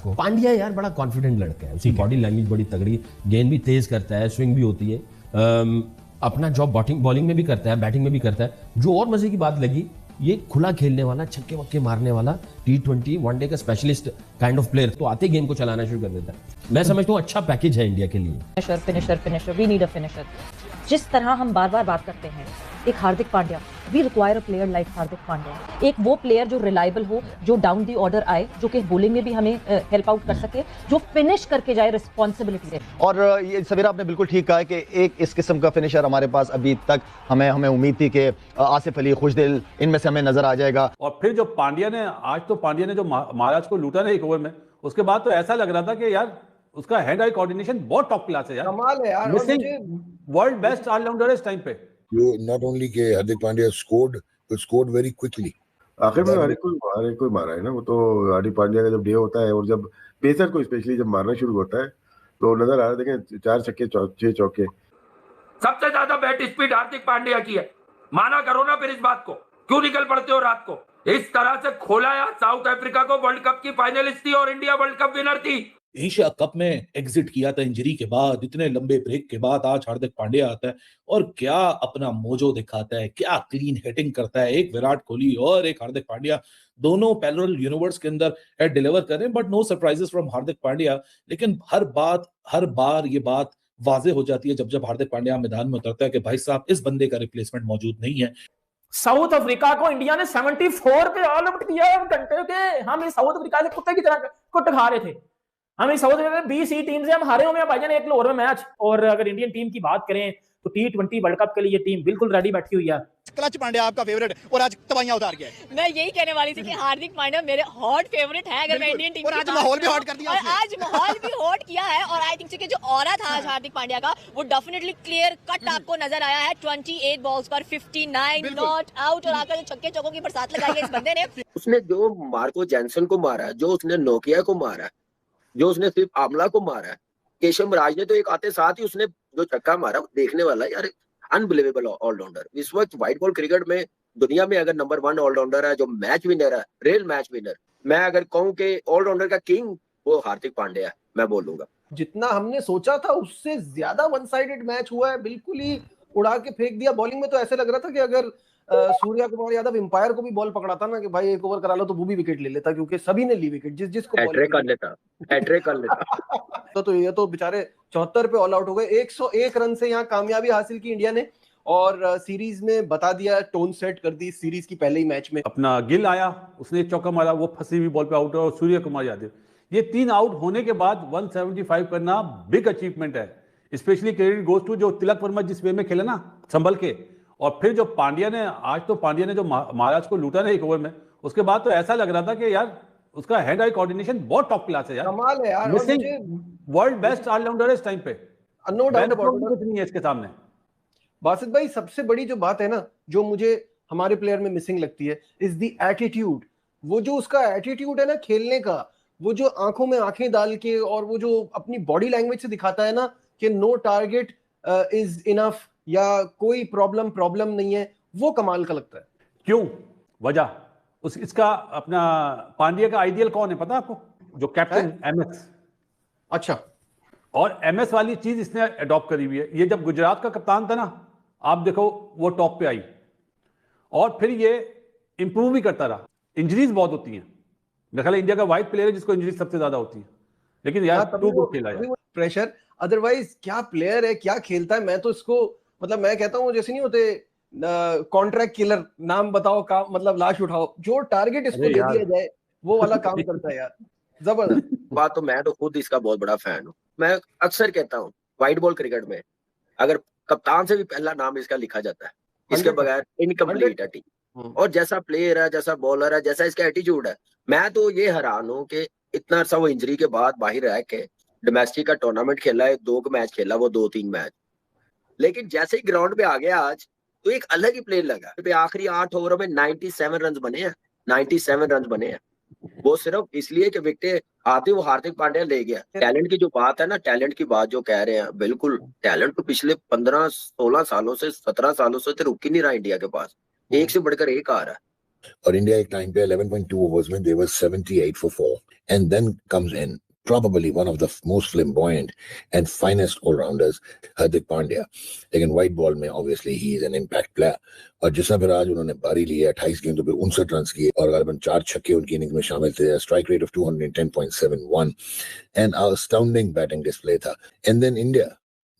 पांड्या यार बड़ा कॉन्फिडेंट लड़का है, उसकी बॉडी लैंग्वेज बड़ी तगड़ी, गेंद भी तेज करता है, स्विंग भी होती है, अपना जॉब बॉलिंग में भी करता है, बैटिंग में भी करता है। जो और मजे की बात लगी, ये खुला खेलने वाला, छक्के वक्के मारने वाला, T20 वनडे का स्पेशलिस्ट काइंड ऑफ प्लेयर, तो आते गेम को चलाना शुरू कर देता है। मैं समझता हूँ अच्छा पैकेज है इंडिया के लिए। Finisher, we need a finisher. जिस तरह हम बार बार बात करते हैं, एक Hardik Pandya, we require a player like Hardik Pandya, एक वो प्लेयर जो रिलायबल हो, जो डाउन दी ऑर्डर आए, जो कि बॉलिंग में भी हमें हेल्प आउट कर सके, जो फिनिश करके जाए रिस्पॉन्सिबिलिटी से। और ये सवेरा आपने बिल्कुल ठीक कहा है कि एक इस किस्म का फिनिशर हमारे पास अभी तक हमें उम्मीद थी कि आसिफ अली, खुशदिल, इनमें से हमें नजर आ जाएगा। और फिर जो पांड्या ने जो महाराज को लूटा ना एक ओवर में, उसके बाद तो ऐसा लग रहा था कि यार उसका हैंड आई कोऑर्डिनेशन बहुत टॉप क्लास है यार, कमाल है यार। वर्ल्ड बेस्ट ऑलराउंडर है इस टाइम पे। Not only के Hardik Pandya scored very quickly. आखिर में हर कोई मारा है ना, वो तो हार्दिक पांड्या का जब डे होता है और जब पेसर को स्पेशली जब मारना शुरू होता है तो नजर आ रहा है, देखें 4 छक्के 6 चौके। सबसे ज्यादा बैट स्पीड हार्दिक पांड्या की है, माना करो ना फिर इस बात को, क्यों निकल पड़ते हो रात को? इस तरह से खोला यार साउथ अफ्रीका को, वर्ल्ड कप की फाइनलिस्ट थी और इंडिया वर्ल्ड कप विनर थी। एशिया कप में एग्जिट किया था इंजरी के बाद, इतने लंबे ब्रेक के बाद आज हार्दिक पांड्या आता है और क्या अपना मोजो दिखाता है, क्या क्लीन हिटिंग करता है। एक विराट कोहली और एक हार्दिक पांड्या, दोनों पैरेलल यूनिवर्स के अंदर डिलीवर कर रहे हैं, but no surprises from Hardik Pandya. लेकिन हर बार ये बात वाजे हो जाती है जब हार्दिक पांड्या मैदान में उतरता है कि भाई साहब इस बंदे का रिप्लेसमेंट मौजूद नहीं है। साउथ अफ्रीका को इंडिया ने 74 पे ऑल आउट किया घंटे के। हम इस साउथ अफ्रीका से कुत्ते की तरह कुट खा रहे थे। हम इस साउथ अफ्रीका BC टीम से हम हारे हुए हैं भाईजान एक लाहौर में मैच। और अगर इंडियन टीम की बात करें तो T20 वर्ल्ड कप के लिए टीम बिल्कुल रेडी बैठी हुई है। क्लच पांड्या आपका फेवरेट और आज तबाहियां उतार गया है। मैं यही कहने वाली थी कि हार्दिक पांड्या मेरे हॉट फेवरेट है अगर मैं इंडियन टीम और आज माहौल भी हॉट कर दिया और आज माहौल भी हॉट किया है। और आई थिंक कि जो ऑरा था आज हार्दिक पांड्या का वो डेफिनेटली क्लियर कट आपको नजर आया है। 28 बॉल्स पर 59 नॉट आउट और आकर जो छक्के चौकों की बरसात लगाई है इस बंदे ने। उसने जो मार्को जैनसन को मारा, जो उसने नोकिया को मारा, जो उसने सिर्फ आमला को मारा है, केशव राज ने तो एक आते साथ ही उसने जो छक्का मारा देखने वाला यार, अनबिलीवेबल ऑलराउंडर। इस वक्त व्हाइट बॉल क्रिकेट में दुनिया में अगर नंबर 1 ऑलराउंडर है, जो मैच विनर है, रियल मैच विनर, मैं अगर कहूं कि ऑलराउंडर का किंग वो हार्दिक पांड्या है, मैं बोलूंगा। जितना हमने सोचा था उससे ज्यादा वन साइडेड मैच हुआ है, बिल्कुल ही उड़ा के फेंक दिया। बॉलिंग में तो ऐसे लग रहा था कि अगर सूर्या कुमार यादव एम्पायर को भी बॉल पकड़ाता ना कि भाई एक ओवर करा लो, तो वो भी विकेट ले लेता, क्योंकि सभी ने ली विकेट जिसको हैट्रिक कर लेता। तो ये तो बेचारे 74 पे ऑल आउट हो गए। 101 रन से यहाँ कामयाबी हासिल की इंडिया ने और सीरीज में बता दिया, टोन सेट कर दी सीरीज की पहले ही मैच में। अपना गिल आया, उसने एक चौका मारा, वो फंसी हुई बॉल पे आउट हुआ, और सूर्य कुमार यादव, ये 3 आउट होने के बाद 175 करना बिग अचीवमेंट है। स्पेशली क्रेडिट गोज टू जो तिलक वर्मा जिस वे में खेला ना संभल के। और फिर जो पांड्या ने जो महाराज को लूटा ना एक ओवर में, उसके बाद तो ऐसा लग रहा था कि यार उसका हैंड आई कोऑर्डिनेशन बहुत टॉप क्लास है यार, कमाल है यार। वर्ल्ड बेस्ट ऑलराउंडर है इस टाइम पे, नो डाउट कुछ नहीं है इसके सामने। बासित भाई सबसे बड़ी जो बात है ना, जो मुझे हमारे प्लेयर में मिसिंग लगती है, इज द एटीट्यूड। वो जो उसका एटीट्यूड है ना खेलने का, वो जो आंखों में आंखें डाल के और वो जो अपनी बॉडी लैंग्वेज से दिखाता है ना कि नो टारगेट इज इनफ या कोई प्रॉब्लम नहीं है, वो कमाल का लगता है। क्यों? वजह इसका अपना पांड्या का आइडियल कौन है पता आपको? जो कैप्टन MS। अच्छा। और MS वाली चीज इसने अडॉप्ट करी हुई है। ये जब गुजरात का कप्तान था ना, आप देखो वो टॉप पे आई और फिर ये इंप्रूव भी करता रहा। इंजरीज बहुत होती हैं, मेरा ख्याल इंडिया का वाइड प्लेयर है जिसको इंजरीज सबसे ज्यादा होती है, लेकिन यार टू गुड खेला यार। प्रेशर, अदरवाइज क्या प्लेयर है, क्या खेलता है। मैं तो इसको मतलब मैं कहता हूँ जैसे नहीं होते कॉन्ट्रैक्ट किलर, नाम बताओ का मतलब लाश उठाओ, जो टारगेट इसको दे दिया जाए वो वाला काम करता है यार, जबरदस्त बात। तो मैं तो खुद इसका बहुत बड़ा फैन हूँ। मैं अक्सर कहता हूँ व्हाइट बॉल क्रिकेट में अगर कप्तान से भी पहला नाम इसका लिखा जाता है, इसके बगैर इनकम्प्लीट है टीम। और जैसा प्लेयर है, जैसा बॉलर है, जैसा इसका एटीट्यूड है, मैं तो ये हैरान हूँ कि इतना अर्सा वो इंजरी के बाद बाहर रह के डोमेस्टिक का टूर्नामेंट खेला है, 2 मैच खेला वो, 2-3 मैच, लेकिन जैसे ही ग्राउंड पे आ गया आज तो एक अलग ही प्लेयर लगा। आखिरी 8 ओवरों में 97 रन बने हैं, 97 रन बने हैं। वो सिर्फ इसलिए कि विकेट आते वो हार्दिक पांड्या ले गया। टैलेंट की जो बात है ना, टैलेंट की बात जो कह रहे हैं, बिल्कुल टैलेंट तो पिछले 15-16 सालों से 17 सालों से तो रुक ही नहीं रहा इंडिया के पास, एक से बढ़कर एक आ रहा है। और इंडिया एक टाइम पे 11.2 ओवर्स में they were 78 for 4 and then comes in probably one of the most flamboyant and finest all-rounders, Hardik Pandya. लेकिन white ball में obviously he is an impact player. और जिस तरह फिर आज उन्होंने बारी ली है 28 गेंदों पे 59 रन किए और करीबन 4 छक्के उनकी इनिंग्स में शामिल थे, strike rate of 210.71 and astounding batting display था. And then India,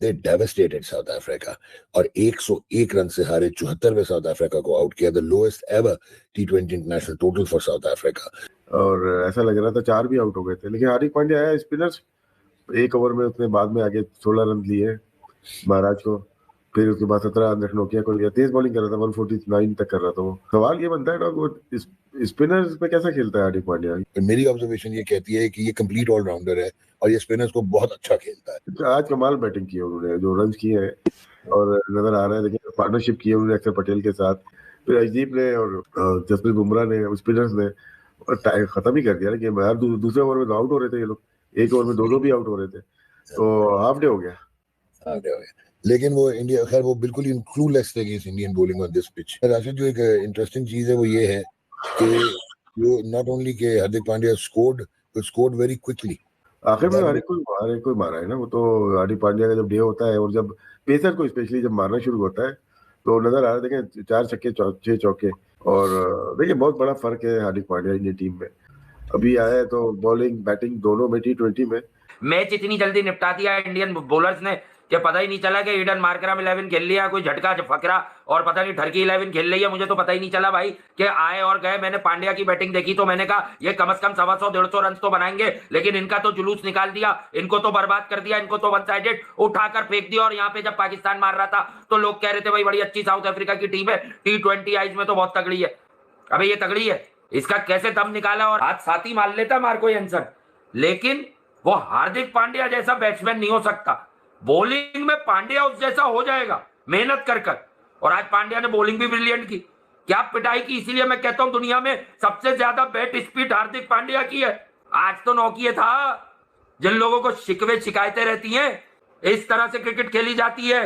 they devastated South Africa और 101 रन से हारे 74वें साउथ अफ्रीका को आउट किया, the lowest ever T20 international total for South Africa. और ऐसा लग रहा था 4 भी आउट हो गए थे, लेकिन हार्दिक पांड्या आया, स्पिनर्स 1 ओवर में उसने बाद में आगे 16 रन लिए महाराज को, फिर उसके बाद 17 रन नोकिया को लिया, तेज बॉलिंग कर रहा था, 149 तक कर रहा था वो. सवाल ये बनता है ना वो स्पिनर्स पे कैसा खेलता है हार्दिक पांड्या. मेरी ऑब्जर्वेशन ये कहती है कि ये कंप्लीट ऑलराउंडर है और ये स्पिनर्स को बहुत अच्छा खेलता है. आज कमाल बैटिंग की उन्होंने, जो रन किए हैं और नजर आ रहा है. देखिए पार्टनरशिप की है उन्होंने अक्षर पटेल के साथ, फिर अर्शदीप ने और जसप्रीत बुमराह ने, स्पिनर्स ने खत्म ही कर दिया. कि यार दूसरे ओवर में आउट हो रहे थे ये लोग, 1 ओवर में 2 भी आउट हो रहे थे, तो हाफ डे हो गया. लेकिन वो इंडिया, खैर वो बिल्कुल ही क्लूलेस थे against Indian bowling on this pitch. Rashid, जो एक इंटरेस्टिंग चीज है वो ये है कि जो नॉट ओनली के Hardik Pandya scored very quickly. आखिर में हर एक कोई मारा है ना, वो तो हार्दिक पांड्या का जब डे होता है और जब पेसर को स्पेशली जब मारना शुरू होता है तो नजर आ रहा है. देखें 4 छक्के 6 चौके, और देखिए बहुत बड़ा फर्क है हार्दिक पांड्या इंडियन टीम में. अभी आया है तो बॉलिंग बैटिंग दोनों में T20 में मैच इतनी जल्दी निपटा दिया इंडियन बॉलर्स ने कि पता ही नहीं चला कि ईडन मार्करम 11 खेल लिया, कोई झटका फकरा और पता नहीं ठरकी 11 खेल रही है. मुझे तो पता ही नहीं चला भाई कि आए और गए. मैंने पांड्या की बैटिंग देखी तो मैंने कहा ये कम से कम 125-150 रन तो बनाएंगे, लेकिन इनका तो जुलूस निकाल दिया, इनको तो बर्बाद कर दिया, इनको तो वन साइडेड उठाकर फेंक दिया. और यहाँ पे जब पाकिस्तान मार रहा था तो लोग कह रहे थे भाई बड़ी अच्छी साउथ अफ्रीका की टीम है, T20 आइज में तो बहुत तगड़ी है. अबे ये तगड़ी है, इसका कैसे दम निकाला और हाथ साथ ही मार लेता मार्को एंसन. लेकिन वो हार्दिक पांड्या जैसा बैट्समैन नहीं हो सकता. बॉलिंग में पांड्या उस जैसा हो जाएगा मेहनत कर कर. और आज पांड्या ने बॉलिंग भी ब्रिलियंट की, क्या पिटाई की. इसीलिए मैं कहता हूं दुनिया में सबसे ज्यादा बैट स्पीड हार्दिक पांड्या की है. आज तो नौकिया था. जिन लोगों को शिकवे शिकायतें रहती हैं, इस तरह से क्रिकेट खेली जाती है.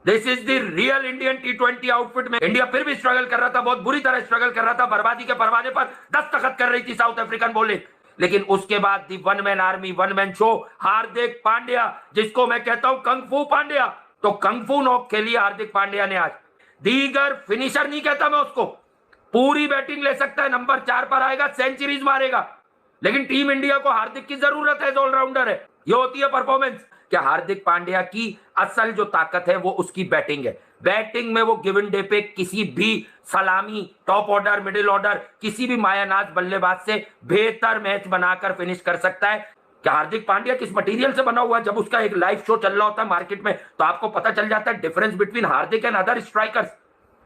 This is the real Indian T20 outfit. में इंडिया फिर भी स्ट्रगल कर रहा था, बहुत बुरी तरह स्ट्रगल कर रहा था. बर्बादी के परवाने पर दस्तखत कर रही थी साउथ अफ्रीकन बॉलिंग. लेकिन उसके बाद the one man army, one man show Hardik Pandya, जिसको मैं कहता हूं कंगफू पांड्या. तो कंगफू नॉक खेली हार्दिक पांड्या ने आज. दीगर फिनिशर नहीं कहता मैं उसको, पूरी बैटिंग ले सकता है, नंबर 4 पर आएगा, सेंचुरीज मारेगा. लेकिन टीम इंडिया को हार्दिक की जरूरत है, ऑलराउंडर है. ये होती है परफॉर्मेंस. क्या हार्दिक पांड्या की असल जो ताकत है वो उसकी बैटिंग है. बैटिंग में वो गिवन डे पे किसी भी सलामी, टॉप ऑर्डर, मिडिल ऑर्डर, किसी भी मायानाज बल्लेबाज से बेहतर मैच बनाकर फिनिश कर सकता है. क्या हार्दिक पांड्या किस मटेरियल से बना हुआ है? जब उसका एक लाइव शो चल रहा होता है मार्केट में तो आपको पता चल जाता है difference between Hardik and other strikers.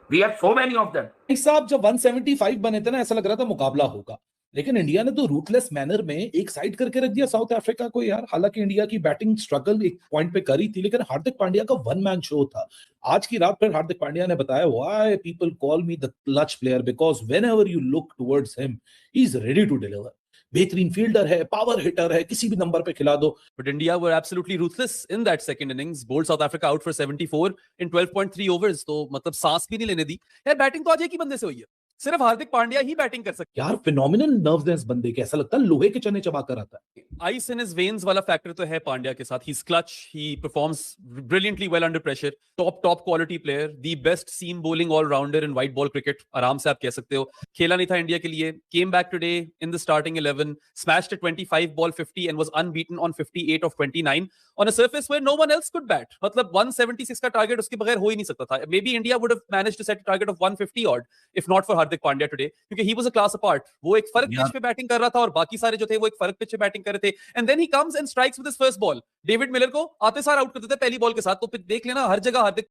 We have so many of them. साहब जब 175 बने थे ना, ऐसा लग रहा था मुकाबला होगा, लेकिन इंडिया ने तो रूथलेस मैनर में एक साइड करके रख दिया साउथ अफ्रीका को यार. हालांकि इंडिया की बैटिंग स्ट्रगल एक पॉइंट पे करी थी, लेकिन हार्दिक पांड्या का वन मैन शो था. आज की रात पर हार्दिक पांड्या ने बताया why people call me the clutch player, because whenever you look towards him he is ready to deliver. बेहतरीन फील्डर है, पावर हिटर है, किसी भी नंबर पे खिला दो. But India were absolutely ruthless in that second innings. Bowled South Africa out for 74 in 12.3 overs. तो मतलब सांस भी नहीं लेने दी यार. बैटिंग तो आज एक ही बंदे से हुई है, सिर्फ हार्दिक पांड्या ही बैटिंग कर सकते यार. फिनोमिनल नर्व्स है इस बंदे के, ऐसा लगता है लोहे के चने चबा कर आता है. आइस इन हिज वेन्स वाला फैक्टर तो है पांड्या के साथ. He is clutch, he performs brilliantly well under pressure. Top quality player, the best seam bowling allrounder in white ball cricket, आराम से आप कह सकते हो. खेला नहीं था इंडिया के लिए, came back today in the starting 11, smashed a 25 ball 50 and was unbeaten on 58 off 29 on a surface where no one else could bat. मतलब 176 का टारगेट उसके बगैर हो ही नहीं सकता था. Maybe India would have managed to set a target of 150 odd if not for Hardik Pandya today, क्योंकि he was a class apart. वो एक फर्क पिच पे बैटिंग कर रहा था और बाकी सारे जो थे वो एक फर्क पिच पे बैटिंग कर रहे थे. And then he comes and strikes with his first ball. David Miller को आते सार आउट कर देते पहली बॉल के साथ. तो फिर देख लेना हर जगह हार्दिक